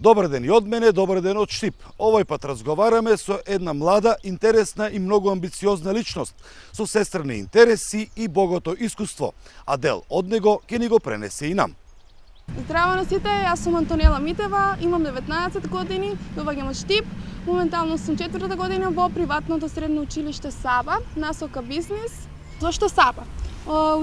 Добар ден и од мене, добар ден од Штип. Овој пат разговараме со една млада, интересна и многу амбициозна личност, со сестрени интереси и богато искуство, а дел од него ќе ни го пренесе и нам. Здраво на сите, јас сум Антонела Митева, имам 19 години, доаѓам од Штип. Моментално сум 4-та година во приватното средно училиште Саба, насока бизнис. Зошто Саба?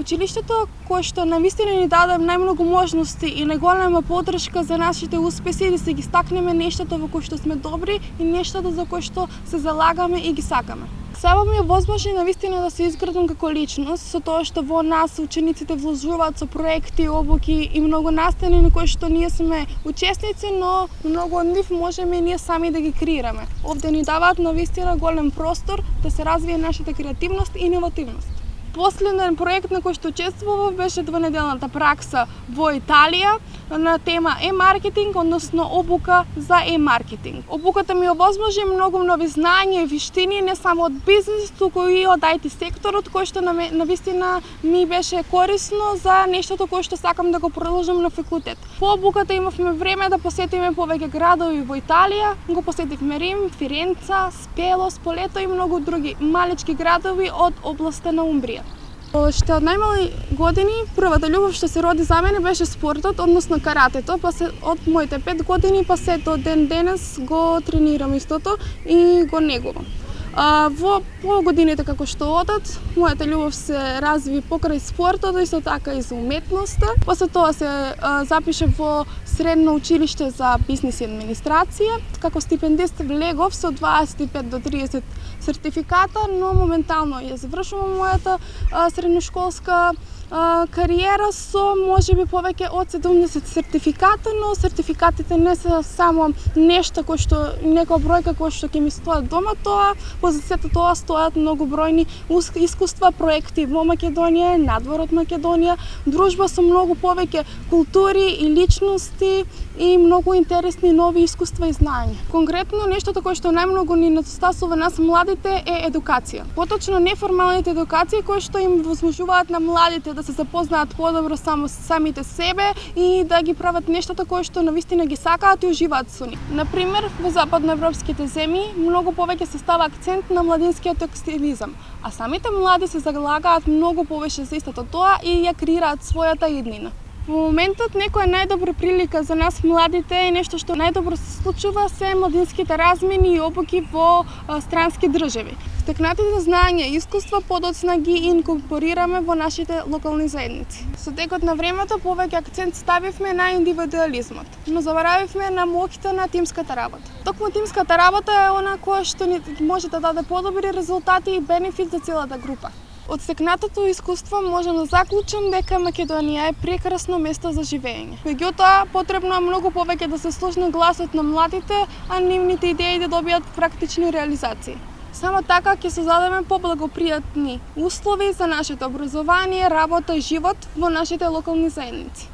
Училиштето кое што навистина ни даде најмногу можности и најголема поддршка за нашите успеси да се ги стакнеме нештата во кои што сме добри и нештата за кои што се залагаме и ги сакаме. Саба ми е возможно навистина да се изградам како личност со тоа што во нас учениците вложуваат со проекти, обуки и многу настани на кои што ние сме учесници, но многу од нив можеме и ние сами да ги креираме. Овде ни даваат навистина голем простор да се развие нашата креативност и иновативност. Последен проект на кој што учествував беше двонеделната пракса во Италија на тема e-маркетинг, односно обука за e-маркетинг. Обуката ми овозможи многу нови знања и виштини не само од бизнис, туку и од IT секторот, кој што навистина ми беше корисно за нештото кое што сакам да го продолжам на факултет. По обуката имавме време да посетиме повеќе градови во Италија, го посетивме Рим, Фиренца, Спело, Сполето и многу други малички градови од областа на Умбрија. Уште од најмали години првата љубов што се роди за мене беше спортот, односно каратето, па се од моите 5 години па се до ден денес го тренирам истото и го негувам. Во годините како што одат, мојата љубов се разви покрај спортот, исто така и за уметноста. После тоа се запише во средно училиште за бизнис и администрација. Како стипендист влегов со 25 до 30 сертификата, но моментално ја завршувам мојата средношколска кариера со можеби повеќе од 70 сертификата, но сертификатите не се само нешто кој што некоја бројка кој што ќе ми стоат дома, тоа по сето тоа стојат многу бројни искуства, проекти во Македонија, надвор од Македонија, дружба со многу повеќе култури и личности и многу интересни нови искуства и знања. Конкретно нештото кое што најмногу ни недостасува нас младите е едукација. Поточно неформалните едукации кои што им возможуваат на младите да се запознаат подобро самите себе и да ги прават нештата кои што навистина ги сакаат и уживаат со нив. Например, во западноевропските земји многу повеќе се става акцент на младинскиот активизам, а самите млади се залагаат многу повеќе за истото тоа и ја креираат својата иднина. Во моментот некоја најдобра прилика за нас младите и нешто што најдобро се случува се младинските размени и обуки во странски држави. Стекнатите знања и искуства подоцна ги инкорпорираме во нашите локални заедници. Со текот на времето повеќе акцент ставивме на индивидуализмот, но заборавивме на моќта на тимската работа. Токму тимската работа е она која што ни може да даде подобри резултати и бенефит за целата група. Од стекнатото искуство можам да заклучам дека Македонија е прекрасно место за живење. Меѓутоа, потребно е многу повеќе да се слушне гласот на младите, а нивните идеи да добијат практични реализации. Само така ќе создадеме поблагопријатни услови за нашето образование, работа и живот во нашите локални заедници.